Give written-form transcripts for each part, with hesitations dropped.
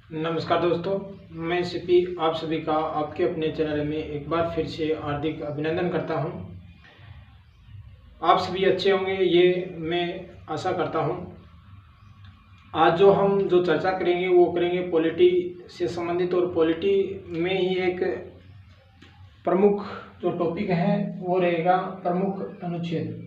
नमस्कार दोस्तों, मैं सीपी आप सभी का आपके अपने चैनल में एक बार फिर से हार्दिक अभिनंदन करता हूं। आप सभी अच्छे होंगे ये मैं आशा करता हूं। आज हम जो चर्चा करेंगे वो करेंगे पॉलिटी से संबंधित, और पॉलिटी में ही एक प्रमुख जो टॉपिक है वो रहेगा प्रमुख अनुच्छेद।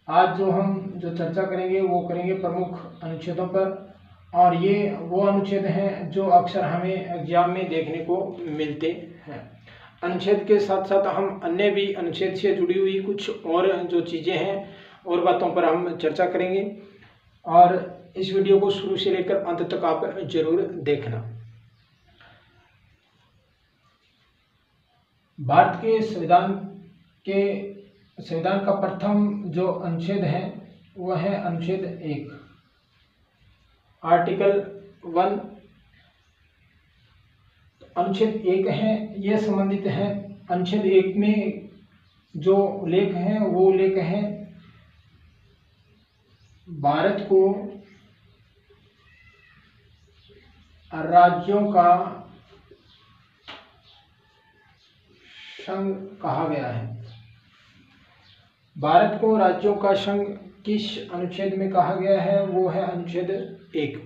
आज हम जो चर्चा करेंगे वो करेंगे प्रमुख अनुच्छेदों पर, और ये वो अनुच्छेद हैं जो अक्सर हमें एग्जाम में देखने को मिलते हैं। अनुच्छेद के साथ साथ हम अन्य भी अनुच्छेद से जुड़ी हुई कुछ और जो चीज़ें हैं और बातों पर हम चर्चा करेंगे, और इस वीडियो को शुरू से लेकर अंत तक आप जरूर देखना। भारत के संविधान का प्रथम जो अनुच्छेद है वह है अनुच्छेद 1, आर्टिकल 1। अनुच्छेद 1 है, ये संबंधित है। अनुच्छेद 1 में जो उल्लेख है वो उल्लेख है भारत को राज्यों का संघ कहा गया है। भारत को राज्यों का संघ किस अनुच्छेद में कहा गया है? वो है अनुच्छेद 1।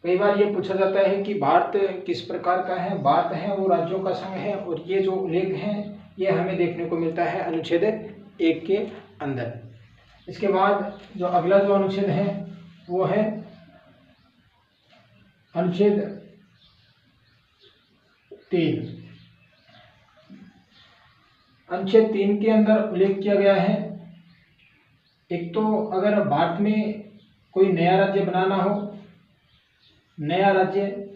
कई बार ये पूछा जाता है कि भारत किस प्रकार का है। भारत है वो राज्यों का संघ है, और ये जो उल्लेख है ये हमें देखने को मिलता है अनुच्छेद 1 के अंदर। इसके बाद जो अगला जो अनुच्छेद है वो है अनुच्छेद 3। अनुच्छेद 3 के अंदर उल्लेख किया गया है, एक तो अगर भारत में कोई नया राज्य बनाना हो, नया राज्य,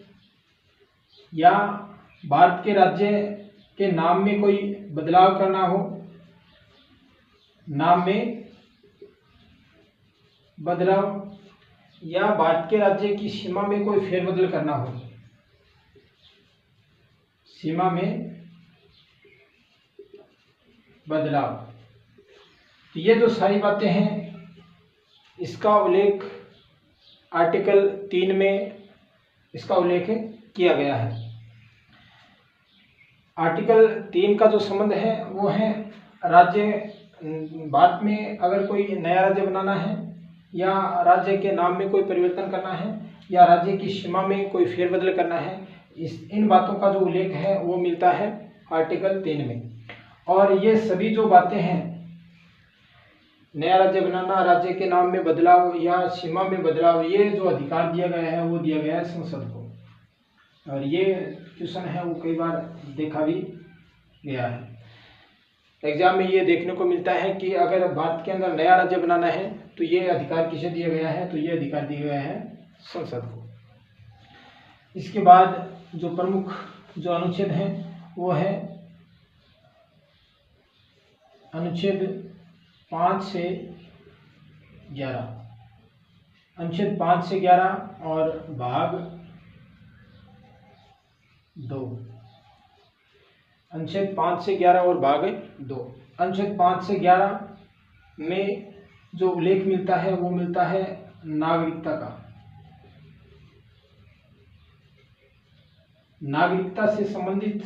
या भारत के राज्य के नाम में कोई बदलाव करना हो, नाम में बदलाव, या भारत के राज्य की सीमा में कोई फेरबदल करना हो, सीमा में बदलाव, तो ये जो सारी बातें हैं इसका उल्लेख आर्टिकल 3 में इसका उल्लेख किया गया है। आर्टिकल 3 का जो संबंध है वो है राज्य, भारत में अगर कोई नया राज्य बनाना है, या राज्य के नाम में कोई परिवर्तन करना है, या राज्य की सीमा में कोई फेरबदल करना है, इन बातों का जो उल्लेख है वो मिलता है आर्टिकल 3 में। और ये सभी जो बातें हैं, नया राज्य बनाना, राज्य के नाम में बदलाव या सीमा में बदलाव, ये जो अधिकार दिया गया है वो दिया गया है संसद को। और ये क्वेश्चन है वो कई बार देखा भी गया है। एग्जाम में ये देखने को मिलता है कि अगर भारत के अंदर नया राज्य बनाना है तो ये अधिकार किसे दिया गया है? तो ये अधिकार दिया गया है संसद को। इसके बाद जो प्रमुख जो अनुच्छेद है वो है अनुच्छेद 5 से 11। अनुच्छेद 5 से 11 और भाग 2। अनुच्छेद 5 से 11 और भाग 2। अनुच्छेद 5 से 11 में जो उल्लेख मिलता है वो मिलता है नागरिकता का। नागरिकता से संबंधित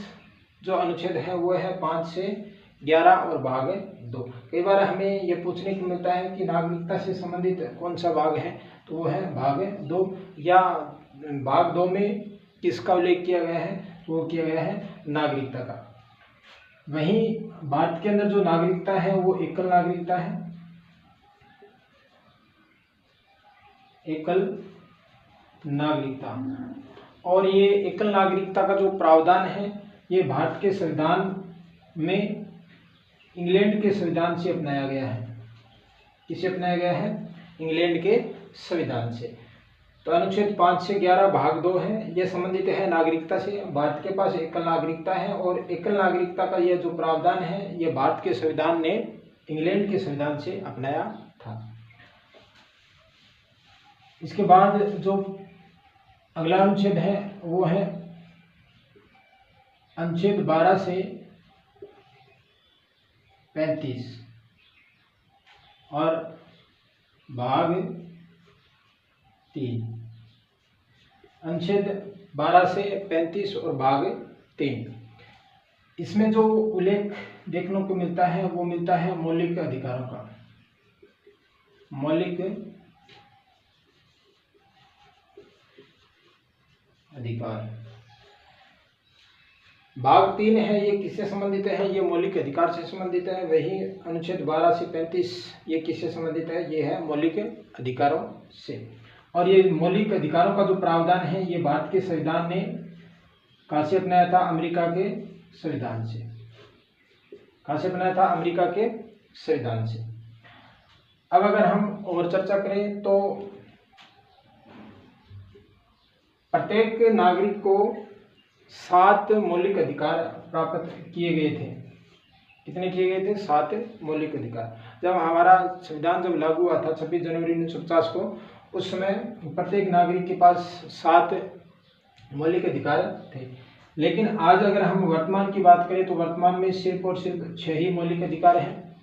जो अनुच्छेद है वो है 5 से 11 और भाग 2। कई बार हमें ये पूछने को मिलता है कि नागरिकता से संबंधित कौन सा भाग है, तो वो है भाग 2, या भाग 2 में किसका उल्लेख किया गया है? तो वो किया गया है नागरिकता का। वहीं भारत के अंदर जो नागरिकता है वो एकल नागरिकता है, एकल नागरिकता। और ये एकल नागरिकता का जो प्रावधान है ये भारत के संविधान में इंग्लैंड के संविधान से अपनाया गया है। किसे अपनाया गया है? इंग्लैंड के संविधान से। तो अनुच्छेद 5 से 11 भाग 2 है, ये संबंधित है नागरिकता से। भारत के पास एकल नागरिकता है, और एकल नागरिकता का ये जो प्रावधान है ये भारत के संविधान ने इंग्लैंड के संविधान से अपनाया था। इसके बाद जो अगला अनुच्छेद है वो है अनुच्छेद 12 से 35, और भाग 3, अनुच्छेद 12 से 35 और भाग 3। इसमें जो उल्लेख देखने को मिलता है वो मिलता है मौलिक अधिकारों का। मौलिक अधिकार भाग 3 है, ये किससे संबंधित है? ये मौलिक अधिकार से संबंधित है। वही अनुच्छेद 12 से 35 ये किससे संबंधित है? ये है मौलिक अधिकारों से। और ये मौलिक अधिकारों का जो प्रावधान है ये भारत के संविधान ने कहाँ से अपनाया था? अमेरिका के संविधान से। कहाँ से अपनाया था? अमेरिका के संविधान से। अब अगर हम और चर्चा करें तो प्रत्येक नागरिक को 7 मौलिक अधिकार प्राप्त किए गए थे। कितने किए गए थे? 7 मौलिक अधिकार। जब हमारा संविधान जब लागू हुआ था 26 जनवरी 1950 को, उस समय प्रत्येक नागरिक के पास 7 मौलिक अधिकार थे। लेकिन आज अगर हम वर्तमान की बात करें तो वर्तमान में सिर्फ और सिर्फ 6 ही मौलिक अधिकार हैं,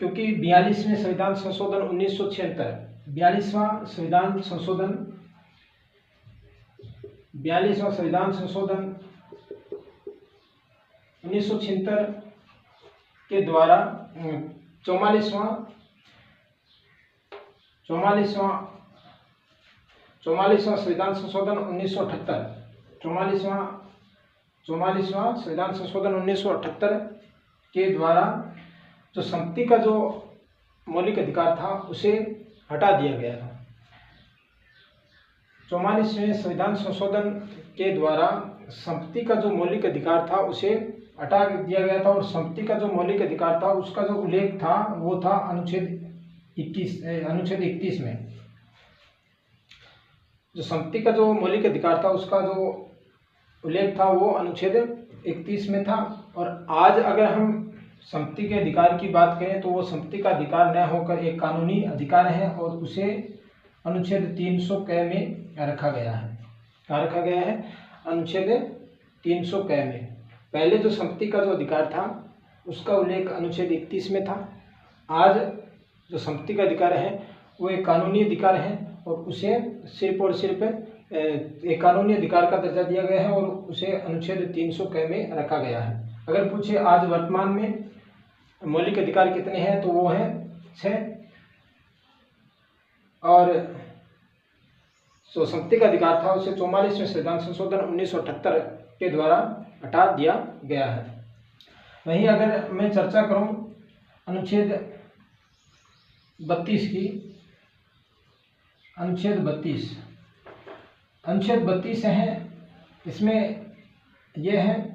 क्योंकि 42वें संविधान संशोधन 1976, 42वां संविधान संशोधन 1976 के द्वारा 44वां संविधान संशोधन 1978, 44वां संविधान संशोधन 1978 के द्वारा जो संपत्ति का जो मौलिक अधिकार था उसे हटा दिया गया था। 44वें संविधान संशोधन के द्वारा संपत्ति का जो मौलिक अधिकार था उसे हटा दिया गया था, और संपत्ति का जो मौलिक अधिकार था उसका जो उल्लेख था वो था अनुच्छेद 31 में। जो संपत्ति का जो मौलिक अधिकार था उसका जो उल्लेख था वो अनुच्छेद 31 में था। और आज अगर हम संपत्ति के अधिकार की बात करें तो वो संपत्ति का अधिकार न होकर एक कानूनी अधिकार है, और उसे अनुच्छेद 300 क में रखा गया है। कहाँ रखा गया है? अनुच्छेद 300 क में। पहले जो संपत्ति का जो अधिकार था उसका उल्लेख अनुच्छेद 31 में था। आज जो संपत्ति का अधिकार है वो एक कानूनी अधिकार है, और उसे सिर्फ और सिर्फ एक कानूनी अधिकार का दर्जा दिया गया है, और उसे अनुच्छेद 300 क में रखा गया है। अगर पूछे आज वर्तमान में मौलिक अधिकार कितने हैं तो वो हैं 6। और जो संपत्ति का अधिकार था उसे 44वें संविधान संशोधन 1978 के द्वारा हटा दिया गया है। वहीं अगर मैं चर्चा करूं अनुच्छेद 32 की, अनुच्छेद 32 है, इसमें यह है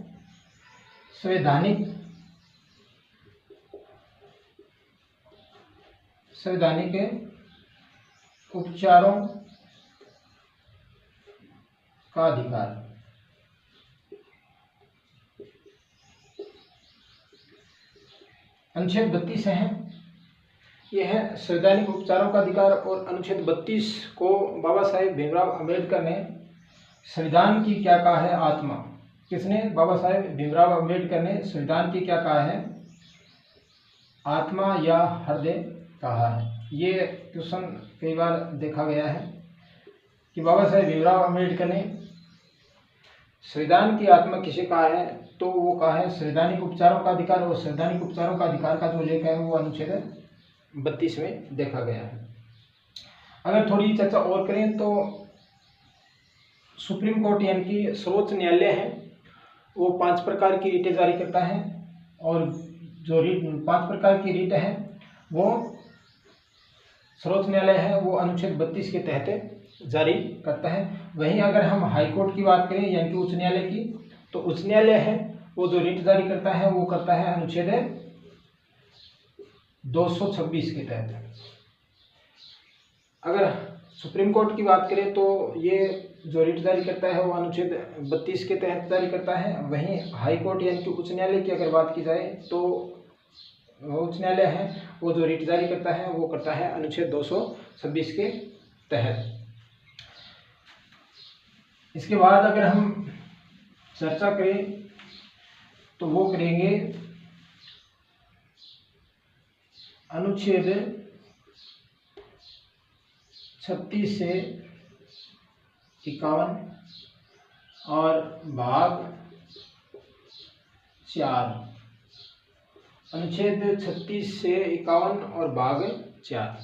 संवैधानिक उपचारों का अधिकार। अनुच्छेद 32 है, यह है संवैधानिक उपचारों का अधिकार। और अनुच्छेद 32 को बाबा साहेब भीमराव अम्बेडकर ने संविधान की क्या कहा है? आत्मा। किसने? बाबा साहेब भीमराव अम्बेडकर ने संविधान की क्या कहा है? आत्मा या हृदय कहा है। ये क्वेश्चन कई बार देखा गया है कि बाबा साहेब भीमराव अम्बेडकर ने संविधान की आत्मा किसे कहा है? तो वो कहा है संवैधानिक उपचारों का अधिकार। और संवैधानिक उपचारों का अधिकार का जो उल्लेख है वो अनुच्छेद 32 में देखा गया है। अगर थोड़ी चर्चा और करें तो सुप्रीम कोर्ट यानी कि सर्वोच्च न्यायालय है वो 5 प्रकार की रीटें जारी करता है, और जो 5 प्रकार की रीट है वो सर्वोच्च न्यायालय है वो अनुच्छेद 32 के तहत जारी करता है। वहीं अगर हम हाई कोर्ट की बात करें यानी कि उच्च न्यायालय की, तो उच्च न्यायालय है वो जो रीट जारी करता है वो करता है अनुच्छेद 226 के तहत। अगर सुप्रीम कोर्ट की बात करें तो ये जो रीट जारी करता है वो अनुच्छेद 32 के तहत जारी करता है। वहीं हाई कोर्ट यानी कि उच्च न्यायालय की अगर बात की जाए तो उच्च न्यायालय है वो जो रीट जारी करता है वो करता है अनुच्छेद 226 के तहत। इसके बाद अगर हम चर्चा करें तो वो करेंगे अनुच्छेद 36 से 51 और भाग 4। अनुच्छेद 36 से 51 और भाग 4।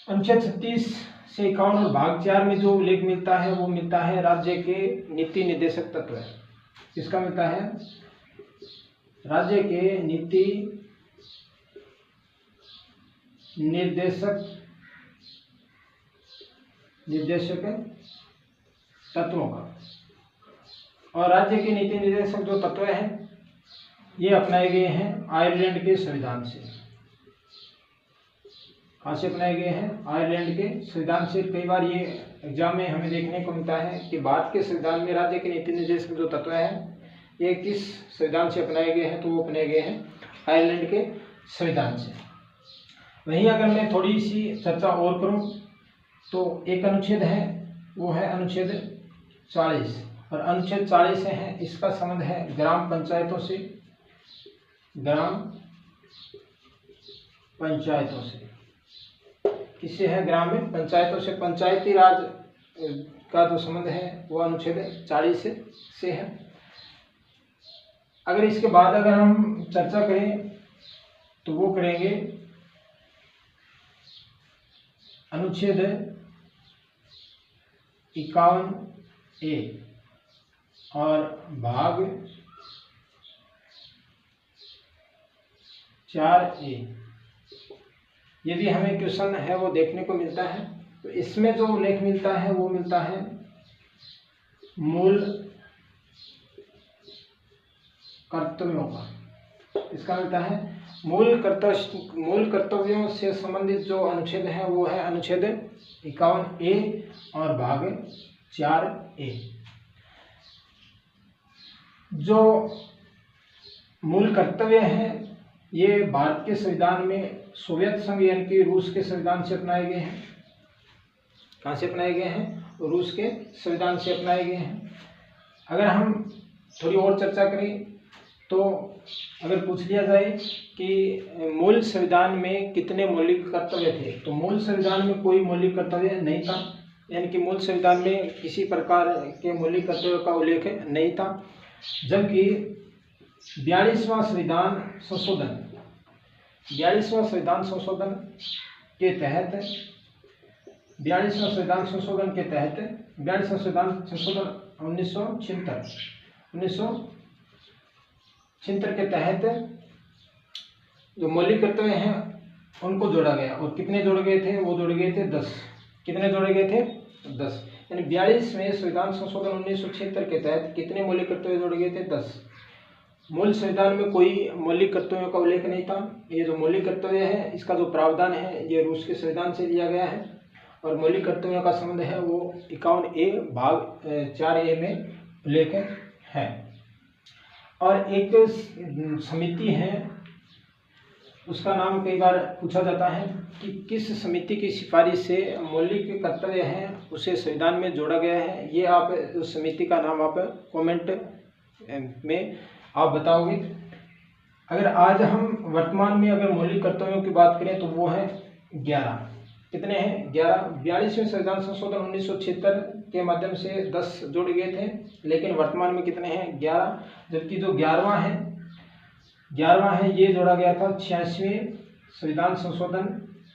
अनुच्छेद 36 से 51 और भाग 4 में जो उल्लेख मिलता है वो मिलता है राज्य के नीति निर्देशक तत्व। किसका मिलता है? राज्य के नीति निर्देशक तत्वों का। और राज्य के नीति निर्देशक जो तत्व हैं ये अपनाए गए हैं आयरलैंड के संविधान से। कहाँ से अपनाए गए हैं? आयरलैंड के संविधान से। कई बार ये एग्जाम में हमें देखने को मिलता है कि भारत के संविधान में राज्य के नीति निर्देशक जो तत्व हैं ये किस संविधान से अपनाए गए हैं? तो वो अपनाए गए हैं आयरलैंड के संविधान से। वहीं अगर मैं थोड़ी सी चर्चा और करूं तो एक अनुच्छेद है वो है अनुच्छेद 40। और अनुच्छेद 40 से है इसका संबंध है ग्राम पंचायतों से। ग्राम पंचायतों से किससे है? ग्राम पंचायतों से। पंचायती राज का जो संबंध है वो अनुच्छेद 40 से है। अगर इसके बाद अगर हम चर्चा करें तो वो करेंगे अनुच्छेद 51A और भाग 4A। यदि हमें क्वेश्चन है वो देखने को मिलता है तो इसमें जो उल्लेख मिलता है वो मिलता है मूल कर्तव्यों का। इसका मिलता है मूल कर्तव्यों से संबंधित जो अनुच्छेद है वो है अनुच्छेद 51A और भाग 4A। जो मूल कर्तव्य हैं ये भारत के संविधान में सोवियत संघ यानी कि रूस के संविधान से अपनाए गए हैं। कहाँ से अपनाए गए हैं? रूस के संविधान से अपनाए गए हैं। अगर हम थोड़ी और चर्चा करें तो अगर पूछ लिया जाए कि मूल संविधान में कितने मौलिक कर्तव्य थे तो मूल संविधान में कोई मौलिक कर्तव्य नहीं था। यानी कि मूल संविधान में किसी प्रकार के मौलिक कर्तव्य का उल्लेख नहीं था। जबकि 42वां संविधान संशोधन के तहत 42वां संविधान संशोधन 1976 के तहत जो मौलिक कर्तव्य हैं उनको जोड़ा गया। और कितने जोड़े गए थे? वो जोड़े गए थे 10। कितने जोड़े गए थे? 10। यानी 42वें संविधान संशोधन 1976 के तहत कितने मौलिक कर्तव्य जोड़े गए थे? 10। मूल संविधान में कोई मौलिक कर्तव्यों का उल्लेख नहीं था। ये जो मौलिक कर्तव्य है इसका जो प्रावधान है ये रूस के संविधान से लिया गया है। और मौलिक कर्तव्यों का संबंध है वो 51A भाग 4A में उल्लेख है। और एक समिति है उसका नाम कई बार पूछा जाता है कि किस समिति की सिफारिश से मौलिक कर्तव्य हैं उसे संविधान में जोड़ा गया है। ये आप उस समिति का नाम आप कमेंट में आप बताओगे। अगर आज हम वर्तमान में अगर मौलिक कर्तव्यों की बात करें तो वो है 11। कितने हैं? 11। 42वें संविधान संशोधन 1976 के माध्यम से 10 जोड़े गए थे लेकिन वर्तमान में कितने हैं? 11। जबकि जो 11वां है ये जोड़ा गया था 86वें संविधान संशोधन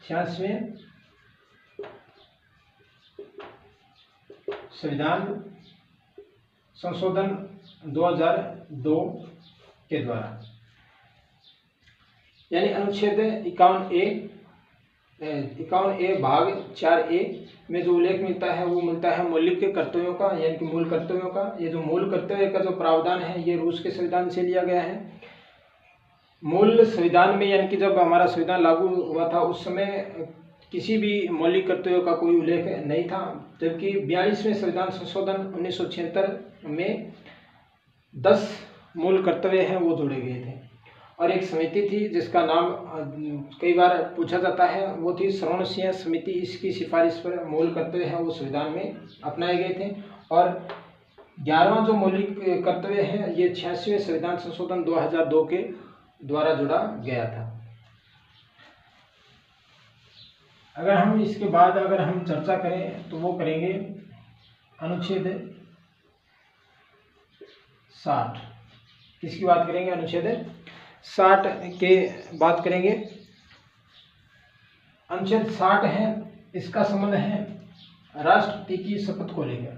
86वें संविधान संशोधन 2002 के द्वारा। यानी अनुच्छेद 51A भाग 4A में जो उल्लेख मिलता है वो मिलता है मौलिक कर्तव्यों का यानी कि मूल कर्तव्यों का। ये जो मूल कर्तव्य का जो प्रावधान है ये रूस के संविधान से लिया गया है। मूल संविधान में यानी कि जब हमारा संविधान लागू हुआ था उस समय किसी भी मौलिक कर्तव्यों का कोई उल्लेख नहीं था। जबकि 42वें संविधान संशोधन 1976 में 10 मूल कर्तव्य हैं वो जोड़े गए थे। और एक समिति थी जिसका नाम कई बार पूछा जाता है वो थी श्रवण सिंह समिति। इसकी सिफारिश पर मूल कर्तव्य हैं वो संविधान में अपनाए गए थे। और 11वां जो मौलिक कर्तव्य है ये 86वें संविधान संशोधन 2002 के द्वारा जोड़ा गया था। अगर हम इसके बाद अगर हम चर्चा करें तो वो करेंगे अनुच्छेद 60। किसकी बात करेंगे? अनुच्छेद 60 के बात करेंगे। अनुच्छेद 60 है, इसका संबंध है राष्ट्रपति की शपथ को लेकर।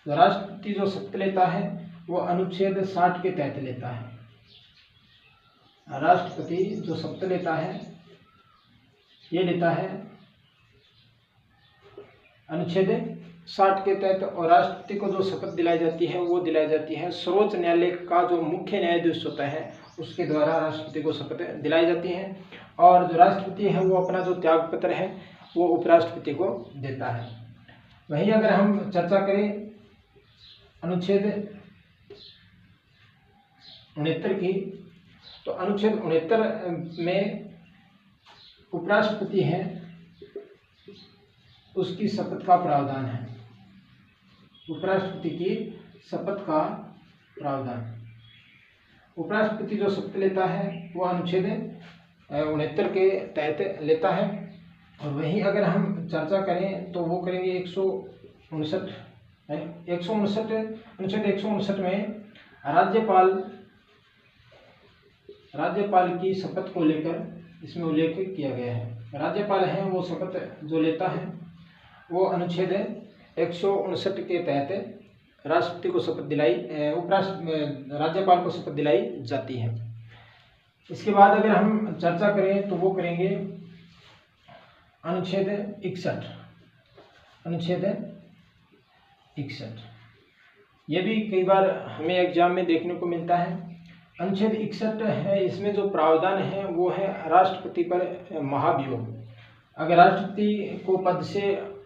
तो राष्ट्रपति जो शपथ लेता है वो अनुच्छेद 60 के तहत लेता है। राष्ट्रपति जो शपथ लेता है ये लेता है अनुच्छेद 60 के तहत। और राष्ट्रपति को जो शपथ दिलाई जाती है वो दिलाई जाती है सर्वोच्च न्यायालय का जो मुख्य न्यायाधीश होता है उसके द्वारा राष्ट्रपति को शपथ दिलाई जाती है। और जो राष्ट्रपति है वो अपना जो त्याग पत्र है वो उपराष्ट्रपति को देता है। वहीं अगर हम चर्चा करें अनुच्छेद 69 की, तो अनुच्छेद 69 में उपराष्ट्रपति है उसकी शपथ का प्रावधान है। उपराष्ट्रपति की शपथ का प्रावधान, उपराष्ट्रपति जो शपथ लेता है वो अनुच्छेद 69 के तहत लेता है। और वहीं अगर हम चर्चा करें तो वो करेंगे 159 अनुच्छेद 159 में राज्यपाल की शपथ को लेकर इसमें उल्लेख किया गया है। राज्यपाल है वो शपथ जो लेता है वो अनुच्छेद 159 के तहत राष्ट्रपति को शपथ दिलाई राज्यपाल को शपथ दिलाई जाती है। इसके बाद अगर हम चर्चा करें तो वो करेंगे अनुच्छेद 61। अनुच्छेद 61 ये भी कई बार हमें एग्जाम में देखने को मिलता है। अनुच्छेद 61 है, इसमें जो प्रावधान है वो है राष्ट्रपति पर महाभियोग। अगर राष्ट्रपति को पद से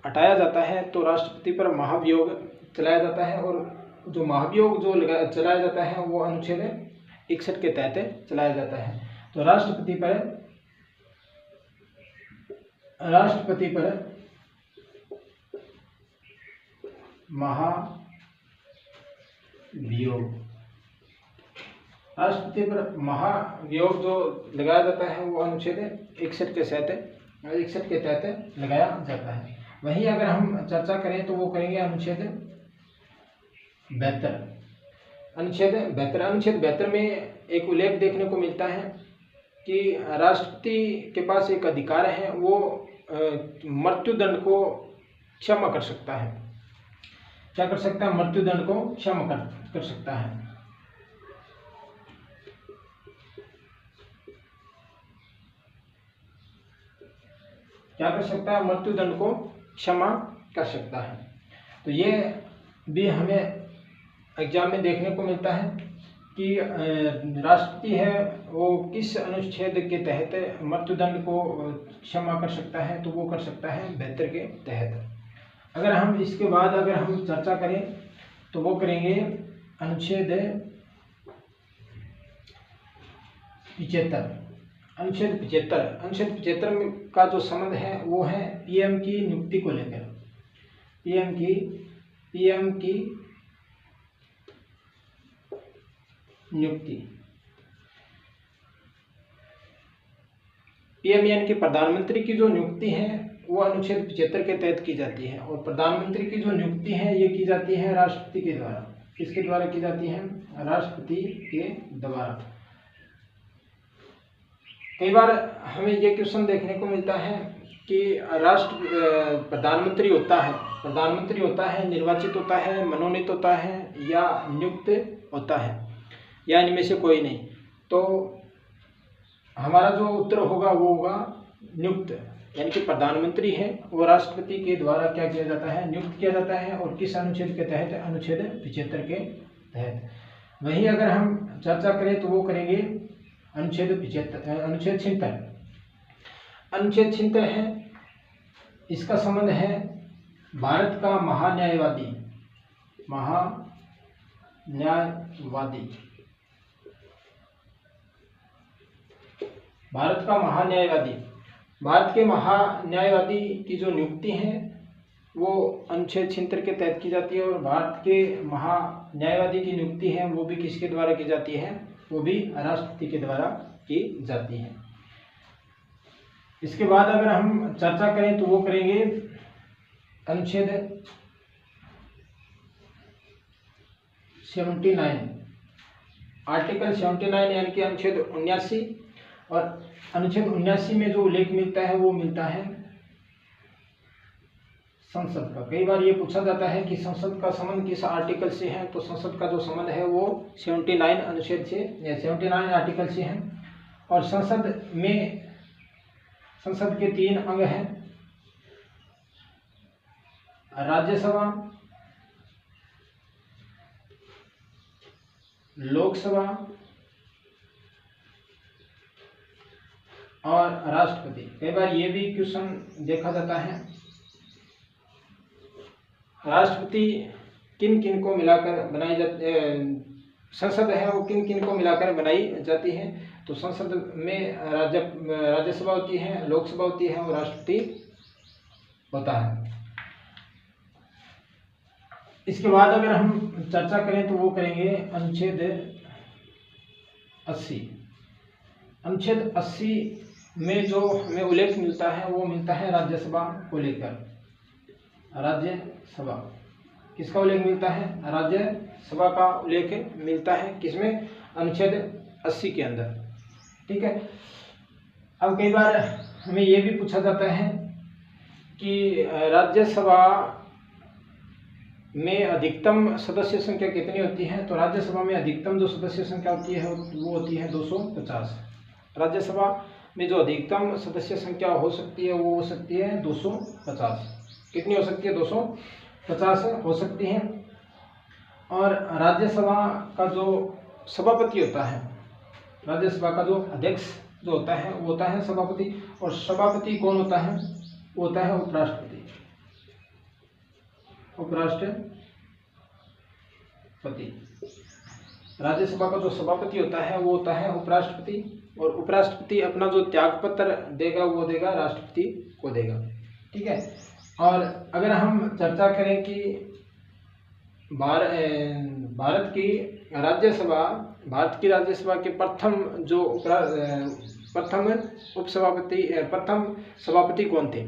हटाया जाता है तो राष्ट्रपति पर महाभियोग चलाया जाता है। और जो महाभियोग जो चलाया जाता है वो अनुच्छेद 61 के तहत चलाया जाता है। तो राष्ट्रपति पर महाभियोग जो लगाया जाता है वो अनुच्छेद 61 के तहत लगाया जाता है। वहीं अगर हम चर्चा करें तो वो करेंगे अनुच्छेद 72। अनुच्छेद 72 में एक उल्लेख देखने को मिलता है कि राष्ट्रपति के पास एक अधिकार है, वो मृत्युदंड को क्षमा कर सकता है। क्या कर सकता है? मृत्युदंड को क्षमा कर सकता है। क्या कर सकता है? मृत्युदंड को क्षमा कर सकता है। तो ये भी हमें एग्जाम में देखने को मिलता है कि राष्ट्रपति है वो किस अनुच्छेद के तहत मृत्युदंड को क्षमा कर सकता है, तो वो कर सकता है 72 के तहत। अगर हम इसके बाद अगर हम चर्चा करें तो वो करेंगे अनुच्छेद 75। अनुच्छेद 75 का जो संबंध है वो है पीएम की नियुक्ति को लेकर। पीएम की नियुक्ति, पीएम यानी कि प्रधानमंत्री की जो नियुक्ति है वो अनुच्छेद 75 के तहत की जाती है। और प्रधानमंत्री की जो नियुक्ति है ये की जाती है राष्ट्रपति के द्वारा। किसके द्वारा की जाती है? राष्ट्रपति के द्वारा। कई बार हमें ये क्वेश्चन देखने को मिलता है कि प्रधानमंत्री होता है, निर्वाचित होता है, मनोनीत होता है या नियुक्त होता है, या इनमें से कोई नहीं। तो हमारा जो उत्तर होगा वो होगा नियुक्त, यानी कि प्रधानमंत्री है वो राष्ट्रपति के द्वारा क्या किया जाता है? नियुक्त किया जाता है। और किस अनुच्छेद के तहत? अनुच्छेद 75 के तहत। वहीं अगर हम चर्चा करें तो वो करेंगे अनुच्छेद 76। अनुच्छेद 76 है, इसका संबंध है भारत का महान्यायवादी भारत के महान्यायवादी की जो नियुक्ति है वो अनुच्छेद 76 के तहत की जाती है। और भारत के महान्यायवादी की नियुक्ति है वो भी किसके द्वारा की जाती है? वो भी राष्ट्रपति के द्वारा की जाती है। इसके बाद अगर हम चर्चा करें तो वो करेंगे अनुच्छेद 79, आर्टिकल 79 यानी कि अनुच्छेद 79। और अनुच्छेद 79 में जो उल्लेख मिलता है वो मिलता है संसद का। कई बार ये पूछा जाता है कि संसद का संबंध किस आर्टिकल से है, तो संसद का जो संबंध है वो 79 अनुच्छेद से या 79 आर्टिकल से है। और संसद के 3 अंग हैं, राज्यसभा, लोकसभा और राष्ट्रपति। कई बार ये भी क्वेश्चन देखा जाता है, राष्ट्रपति किन किन को मिलाकर बनाई जाती, संसद है वो किन किन को मिलाकर बनाई जाती है। तो संसद में राज्यसभा होती है, लोकसभा होती है और राष्ट्रपति होता है। इसके बाद अगर हम चर्चा करें तो वो करेंगे अनुच्छेद 80। अनुच्छेद 80 में जो हमें उल्लेख मिलता है वो मिलता है राज्यसभा को लेकर। राज्यसभा किसका उल्लेख मिलता है? राज्यसभा का उल्लेख मिलता है किसमें? अनुच्छेद 80 के अंदर। ठीक है। अब कई बार हमें ये भी पूछा जाता है कि राज्यसभा में अधिकतम सदस्य संख्या कितनी होती है। तो राज्यसभा में अधिकतम जो सदस्य संख्या होती है वो होती है 250। राज्यसभा में जो अधिकतम सदस्य संख्या हो सकती है वो हो सकती है 250। कितनी हो सकती है? 250 हो सकती है। और राज्यसभा का जो सभापति होता है, राज्यसभा का जो अध्यक्ष जो होता है वो होता है सभापति। और सभापति कौन होता है? वो होता है उपराष्ट्रपति। उपराष्ट्रपति राज्यसभा का जो सभापति होता है वो होता है उपराष्ट्रपति। और उपराष्ट्रपति अपना जो त्याग पत्र देगा वो देगा राष्ट्रपति को देगा। ठीक है। और अगर हम चर्चा करें कि भारत की राज्यसभा के प्रथम सभापति कौन थे,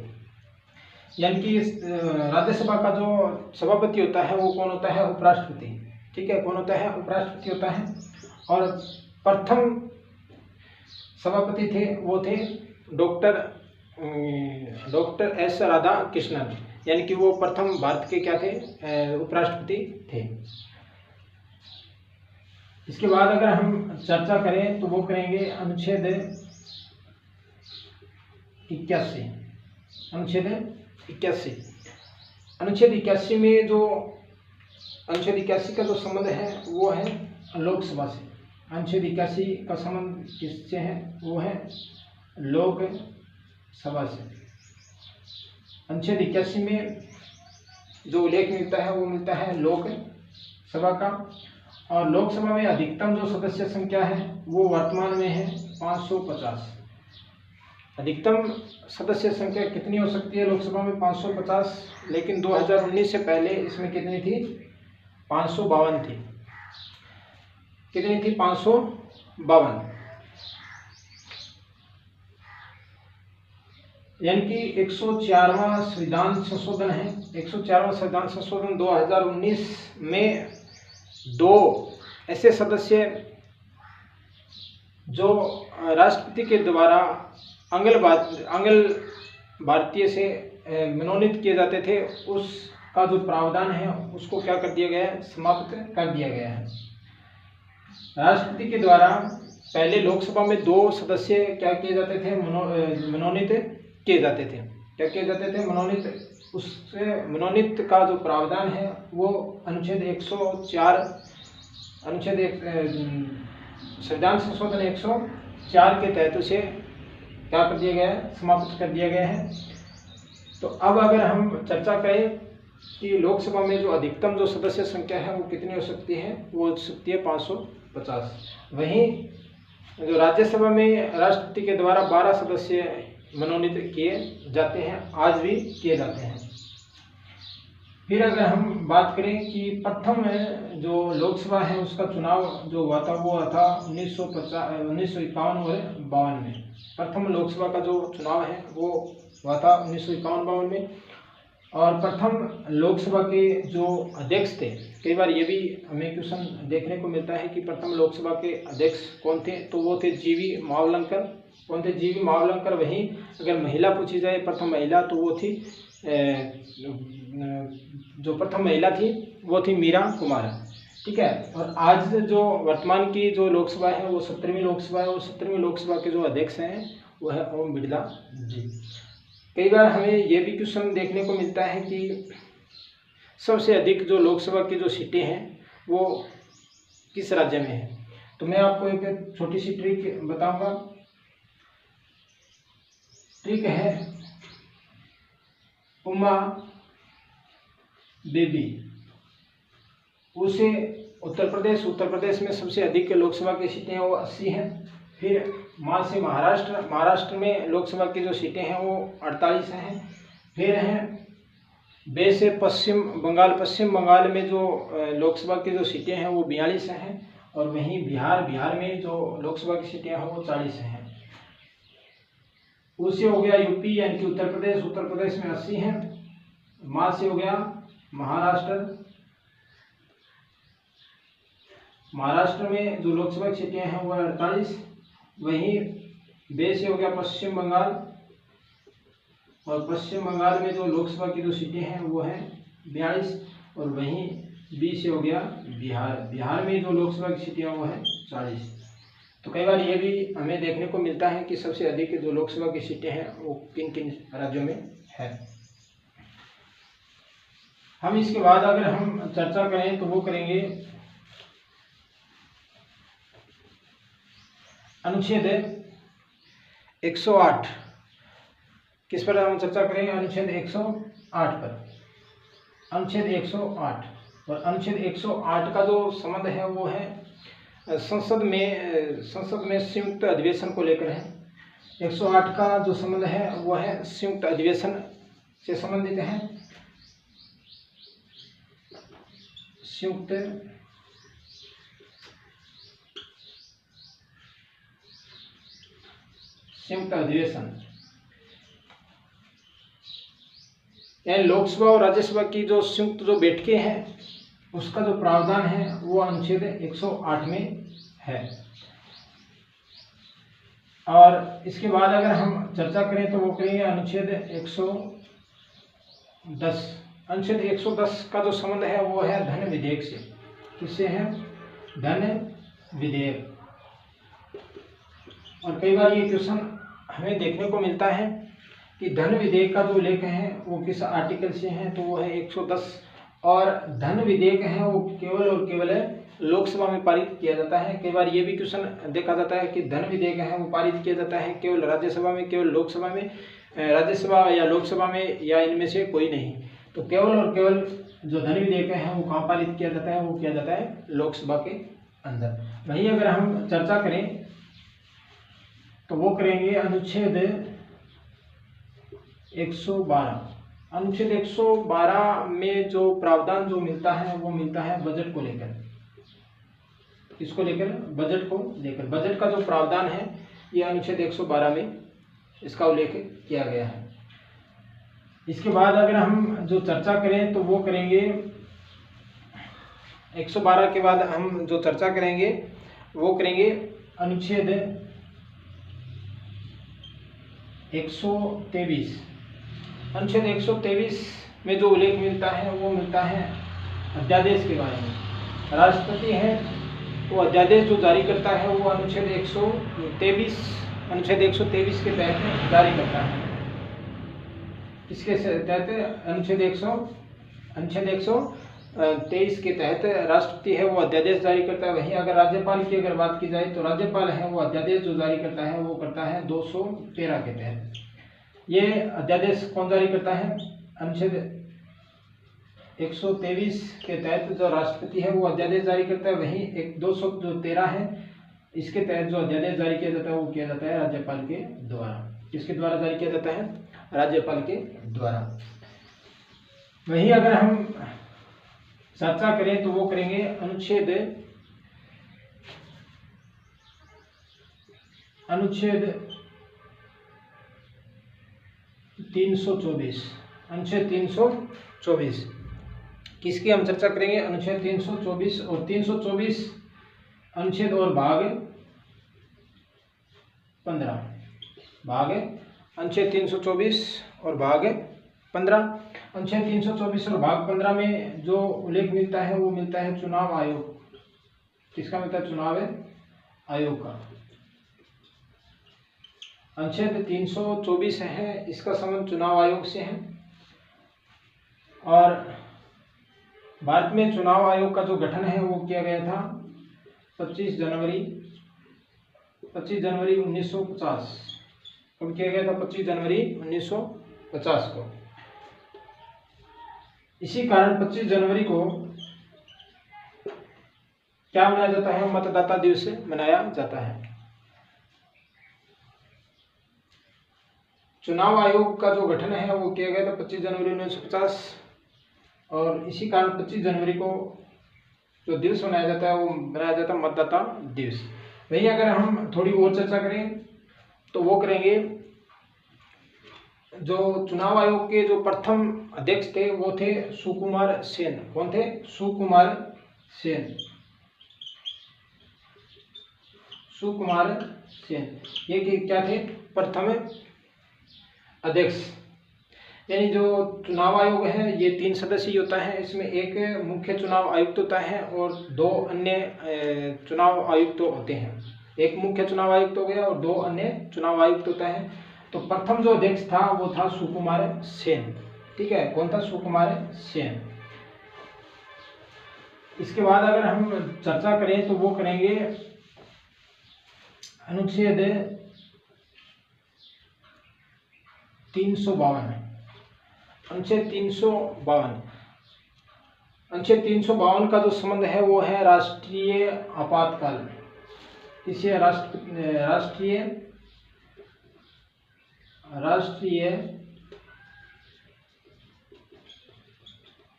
यानी कि राज्यसभा का जो सभापति होता है वो कौन होता है? उपराष्ट्रपति। ठीक है, कौन होता है? उपराष्ट्रपति होता है। और प्रथम सभापति थे वो थे डॉक्टर एस राधाकृष्णन, यानी कि वो प्रथम भारत के क्या थे? उपराष्ट्रपति थे। इसके बाद अगर हम चर्चा करें तो वो करेंगे अनुच्छेद 81। अनुच्छेद 81 में जो अनुच्छेद 81 का जो संबंध है वो है लोकसभा से। अनुच्छेद 81 का संबंध किससे है? वो है लोकसभा से। अनुच्छेद 81 में जो उल्लेख मिलता है वो मिलता है लोकसभा का। और लोकसभा में अधिकतम जो सदस्य संख्या है वो वर्तमान में है 550। अधिकतम सदस्य संख्या कितनी हो सकती है लोकसभा में? 550। लेकिन 2019 से पहले इसमें कितनी थी? 552 थी। कितनी थी? 552। यानी कि 104वां संविधान संशोधन है। 104वां संविधान संशोधन 2019 में 2 ऐसे सदस्य जो राष्ट्रपति के द्वारा अंगल भारतीय से मनोनीत किए जाते थे, उसका जो प्रावधान है उसको क्या कर दिया गया है? समाप्त कर दिया गया है। राष्ट्रपति के द्वारा पहले लोकसभा में 2 सदस्य क्या किए जाते थे? मनोनीत किए जाते थे। क्या किए जाते थे? मनोनीत। उससे मनोनीत का जो प्रावधान है वो अनुच्छेद 104 संविधान संशोधन 104 के तहत उसे क्या कर दिया गया है? समाप्त कर दिया गया है। तो अब अगर हम चर्चा करें कि लोकसभा में जो अधिकतम जो सदस्य संख्या है वो कितनी हो सकती है? वो हो सकती है 550। वहीं जो राज्यसभा में राष्ट्रपति के द्वारा 12 सदस्य मनोनीत किए जाते हैं, आज भी किए जाते हैं। फिर अगर हम बात करें कि प्रथम जो लोकसभा है उसका चुनाव जो हुआ था वो हुआ था 1951 और 52 में। प्रथम लोकसभा का जो चुनाव है वो हुआ था 1951-52 में। और प्रथम लोकसभा के जो अध्यक्ष थे, कई बार ये भी हमें क्वेश्चन देखने को मिलता है कि प्रथम लोकसभा के अध्यक्ष कौन थे, तो वो थे जीवी मावलंकर। कौन थे? जीवी मावलंकर। वहीं अगर महिला पूछी जाए प्रथम महिला, तो वो थी जो प्रथम महिला थी वो थी मीरा कुमार। ठीक है। और आज जो वर्तमान की जो लोकसभा है वो 17वीं लोकसभा है, और 17वीं लोकसभा के जो अध्यक्ष हैं वो है ओम बिरला जी। कई बार हमें ये भी क्वेश्चन देखने को मिलता है कि सबसे अधिक जो लोकसभा की जो सीटें हैं वो किस राज्य में है। तो मैं आपको एक छोटी सी ट्रिक बताऊंगा। ट्रिक है उमा बेबी। उसे उत्तर प्रदेश में सबसे अधिक लोकसभा की सीटें हैं वो 80 हैं। फिर मां से महाराष्ट्र में लोकसभा की जो सीटें हैं वो 48 हैं। फिर हैं बे से पश्चिम बंगाल में जो लोकसभा की जो सीटें हैं वो 42 हैं। और वहीं बिहार में जो लोकसभा की सीटें हैं वो 40 हैं। उससे हो गया यूपी यानी कि उत्तर प्रदेश में 80 हैं। मां से हो गया महाराष्ट्र में जो लोकसभा की सीटें हैं वो 48। वहीं बे से हो गया पश्चिम बंगाल, और पश्चिम बंगाल में जो लोकसभा की जो सीटें हैं वो है 42। और वहीं बी से हो गया बिहार में जो लोकसभा की सीटें हैं वो है 40। तो कई बार ये भी हमें देखने को मिलता है कि सबसे अधिक जो लोकसभा की सीटें हैं वो किन किन राज्यों में है। हम इसके बाद अगर हम चर्चा करें तो वो करेंगे अनुच्छेद 108। किस पर हम चर्चा करेंगे? अनुच्छेद 108 पर। अनुच्छेद 108 और अनुच्छेद 108 का जो संबंध है वो है संसद में संयुक्त अधिवेशन को लेकर है। 108 का जो संबंध है वो है संयुक्त अधिवेशन से संबंधित है। संयुक्त अधिवेशन यानी लोकसभा और राज्यसभा की जो संयुक्त जो बैठकें हैं उसका जो प्रावधान है वो अनुच्छेद 108 में है। और इसके बाद अगर हम चर्चा करें तो वो करेंगे अनुच्छेद 110। अनुच्छेद 110 का जो संबंध है वो है धन विधेयक से। किससे है? धन विधेयक। और कई बार ये क्वेश्चन हमें देखने को मिलता है कि धन विधेयक का जो उल्लेख है वो किस आर्टिकल से है, तो वो है 110। और धन विधेयक है वो केवल और केवल लोकसभा में पारित किया जाता है। कई बार ये भी क्वेश्चन देखा जाता है कि धन विधेयक है वो पारित किया जाता है केवल राज्यसभा में, केवल लोकसभा में, राज्यसभा या लोकसभा में, या इनमें से कोई नहीं। तो केवल और केवल जो धन विधेयक है वो कहाँ पारित किया जाता है? वो किया जाता है लोकसभा के अंदर। वहीं अगर हम चर्चा करें तो वो करेंगे अनुच्छेद 112। अनुच्छेद 112 में जो प्रावधान जो मिलता है वो मिलता है बजट को लेकर। किसको लेकर? बजट को लेकर। बजट का जो प्रावधान है ये अनुच्छेद 112 में इसका उल्लेख किया गया है। इसके बाद अगर हम जो चर्चा करें तो वो करेंगे 112 के बाद हम जो चर्चा करेंगे वो करेंगे अनुच्छेद 123। अनुच्छेद 123 में जो उल्लेख मिलता है वो मिलता है अध्यादेश के बारे में। राष्ट्रपति है वो अध्यादेश जो जारी करता है वो अनुच्छेद 123 के तहत जारी करता है। इसके तहत अनुच्छेद 123 के तहत राष्ट्रपति है वो अध्यादेश जारी करता है। वहीं अगर राज्यपाल की अगर बात की जाए तो राज्यपाल है वो अध्यादेश जो जारी करता है वो करता है 213 के तहत। ये अध्यादेश कौन जारी करता है? अनुच्छेद 123 के तहत जो राष्ट्रपति है वो अध्यादेश जारी करता है। वहीं एक 213 है, इसके तहत जो अध्यादेश जारी किया जाता है वो किया जाता है राज्यपाल के द्वारा। किसके द्वारा जारी किया जाता है? राज्यपाल के द्वारा। वहीं अगर हम चर्चा करें तो वो करेंगे अनुच्छेद 324। अनुच्छेद 324 किसकी हम चर्चा करेंगे? अनुच्छेद 324 और 324 अनुच्छेद और भाग 15। भाग अनुच्छेद 324 और भाग 15। अनुच्छेद 324 और भाग 15 में जो उल्लेख मिलता है वो मिलता है चुनाव आयोग। किसका मिलता है? चुनाव आयोग का। अनुच्छेद 324 है, इसका संबंध चुनाव आयोग से है। और भारत में चुनाव आयोग का जो गठन है वो किया गया था 25 जनवरी 1950। कब किया गया था? 25 जनवरी 1950 को। इसी कारण 25 जनवरी को क्या मनाया जाता है? मतदाता दिवस मनाया जाता है। चुनाव आयोग का जो गठन है वो किया गया था 25 जनवरी 1950 और इसी कारण 25 जनवरी को जो दिवस मनाया जाता है वो मनाया जाता है मतदाता दिवस। वहीं अगर हम थोड़ी और चर्चा करें तो वो करेंगे जो चुनाव आयोग के जो प्रथम अध्यक्ष थे वो थे सुकुमार सेन। कौन थे? सुकुमार सेन। सुकुमार सेन ये क्या थे? प्रथम अध्यक्ष। यानी जो चुनाव आयोग है ये 3 सदस्यीय होता है। इसमें एक मुख्य चुनाव आयुक्त होता है और 2 अन्य चुनाव आयुक्त होते हैं। एक मुख्य चुनाव आयुक्त हो गया और 2 अन्य चुनाव आयुक्त होता है। तो प्रथम जो अध्यक्ष था वो था सुकुमार सेन। ठीक है, कौन था? सुकुमार सेन। इसके बाद अगर हम चर्चा करें तो वो करेंगे अनुच्छेद 352। अनुच्छेद 352। अनुच्छेद 352 का जो संबंध है वो है राष्ट्रीय आपातकाल। इसे राष्ट्रीय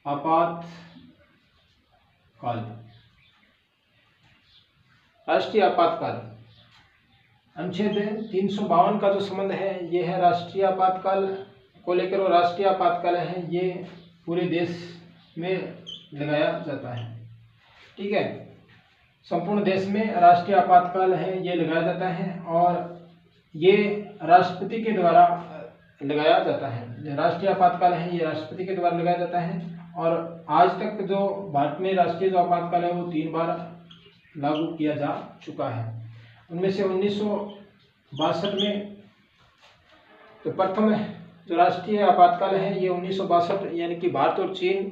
आपातकाल। राष्ट्रीय आपातकाल। अनुच्छेद 352 का जो संबंध है ये है राष्ट्रीय आपातकाल को लेकर। और राष्ट्रीय आपातकाल है ये पूरे देश में लगाया जाता है। ठीक है, संपूर्ण देश में राष्ट्रीय आपातकाल है ये लगाया जाता है और ये राष्ट्रपति के द्वारा लगाया जाता है। राष्ट्रीय आपातकाल है ये राष्ट्रपति के द्वारा लगाया जाता है। और आज तक जो भारत में राष्ट्रीय जो आपातकाल है वो 3 बार लागू किया जा चुका है। उनमें से 1962 में तो प्रथम जो राष्ट्रीय आपातकाल है ये 1962 यानी कि भारत और चीन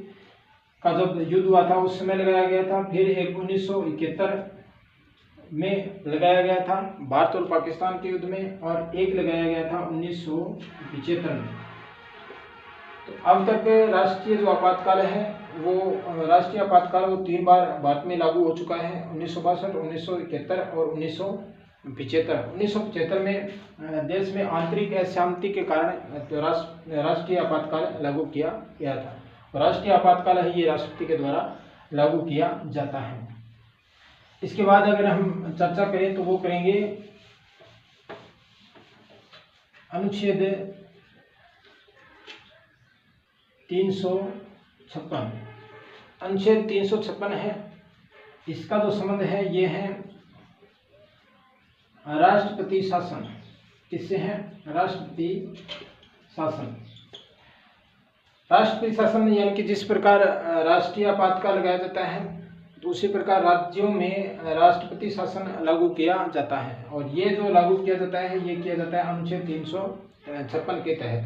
का जब युद्ध हुआ था उस समय लगाया गया था। फिर एक 1971 में लगाया गया था भारत और पाकिस्तान के युद्ध में, और एक लगाया गया था 1975 में। तो अब तक राष्ट्रीय जो आपातकाल है वो राष्ट्रीय आपातकाल वो 3 बार भारत में लागू हो चुका है, 1962, 1971 और 1975। 1975 में देश में आंतरिक अशांति के कारण राष्ट्रीय आपातकाल लागू किया गया था। राष्ट्रीय आपातकाल है ये राष्ट्रपति के द्वारा लागू किया जाता है। इसके बाद अगर हम चर्चा करें तो वो करेंगे अनुच्छेद 356। अनुच्छेद 356 है, इसका जो संबंध है ये है राष्ट्रपति शासन। किससे है? राष्ट्रपति शासन। राष्ट्रपति शासन यानी कि जिस प्रकार राष्ट्रीय आपातकाल लगाया जाता है तो उसी प्रकार राज्यों में राष्ट्रपति शासन लागू किया जाता है। और ये जो लागू किया जाता है ये किया जाता है अनुच्छेद 356 के तहत।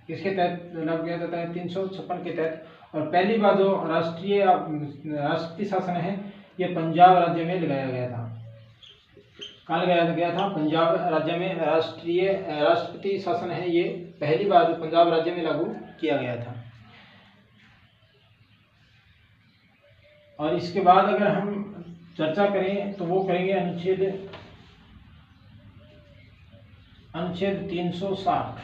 किसके तहत लागू किया जाता है? 356 के तहत। और पहली बार जो राष्ट्रपति शासन है ये पंजाब राज्य में लगाया गया था। कहाँ लगाया गया था? पंजाब राज्य में राष्ट्रपति शासन है ये पहली बार पंजाब राज्य में लागू किया गया था। और इसके बाद अगर हम चर्चा करें तो वो करेंगे अनुच्छेद 360।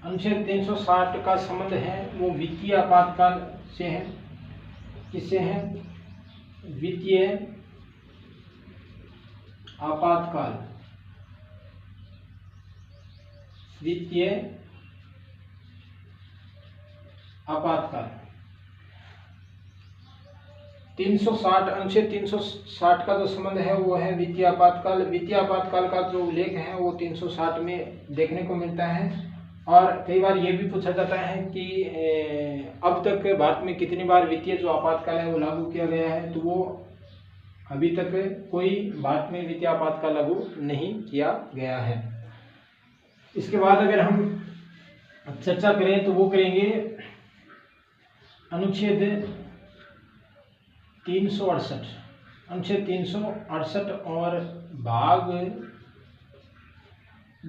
अनुच्छेद 360 का संबंध है वो वित्तीय आपातकाल से है। किससे है? वित्तीय आपातकाल। वित्तीय आपातकाल 360, अनुच्छेद 360 का जो संबंध है वो है वित्तीय आपातकाल। वित्तीय आपातकाल का जो उल्लेख है वो 360 में देखने को मिलता है। और कई बार ये भी पूछा जाता है कि अब तक भारत में कितनी बार वित्तीय जो आपातकाल है वो लागू किया गया है, तो वो अभी तक कोई भारत में वित्तीय आपातकाल लागू नहीं किया गया है। इसके बाद अगर हम चर्चा करें तो वो करेंगे अनुच्छेद 368, अनुच्छेद 368 और भाग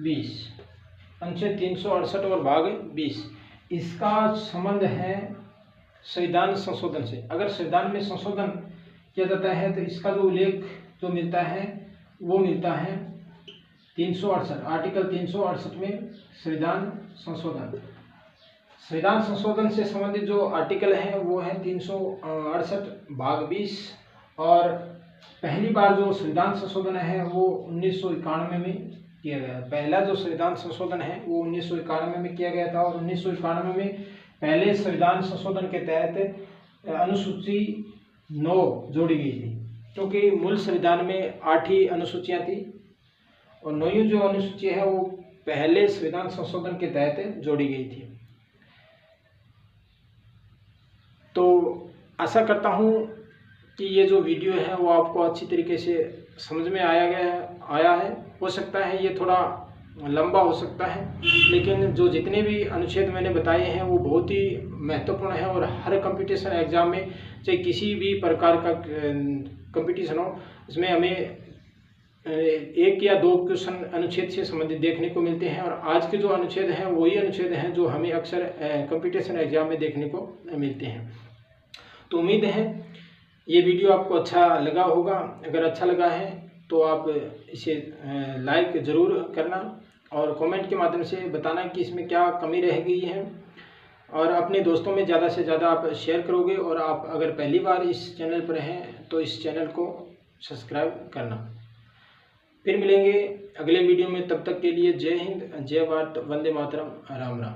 20, अनुच्छेद 368 और भाग 20, इसका संबंध है संविधान संशोधन से। अगर संविधान में संशोधन किया जाता है तो इसका जो उल्लेख जो मिलता है वो मिलता है 368, आर्टिकल 368 में संविधान संशोधन। संविधान संशोधन से संबंधित जो आर्टिकल है वो है 368 भाग 20। और पहली बार जो संविधान संशोधन है वो 1991 में किया गया। पहला जो संविधान संशोधन है वो 1991 में किया गया था। और 1991 में पहले संविधान संशोधन के तहत अनुसूची 9 जोड़ी गई थी, क्योंकि मूल संविधान में 8 ही अनुसूचियाँ थी और 9वीं जो अनुसूची है वो पहले संविधान संशोधन के तहत जोड़ी गई थी। तो आशा करता हूँ कि ये जो वीडियो है वो आपको अच्छी तरीके से समझ में आया है। हो सकता है ये थोड़ा लंबा हो सकता है, लेकिन जो जितने भी अनुच्छेद मैंने बताए हैं वो बहुत ही महत्वपूर्ण है। और हर कंपटीशन एग्जाम में, चाहे किसी भी प्रकार का कंपटीशन हो, उसमें हमें 1 या 2 क्वेश्चन अनुच्छेद से संबंधित देखने को मिलते हैं। और आज के जो अनुच्छेद हैं वही अनुच्छेद हैं जो हमें अक्सर कंपटीशन एग्जाम में देखने को मिलते हैं। तो उम्मीद है ये वीडियो आपको अच्छा लगा होगा। अगर अच्छा लगा है तो आप इसे लाइक ज़रूर करना और कमेंट के माध्यम से बताना कि इसमें क्या कमी रह गई है। और अपने दोस्तों में ज़्यादा से ज़्यादा आप शेयर करोगे। और आप अगर पहली बार इस चैनल पर हैं तो इस चैनल को सब्सक्राइब करना। फिर मिलेंगे अगले वीडियो में, तब तक के लिए जय हिंद, जय भारत, वंदे मातरम, राम राम।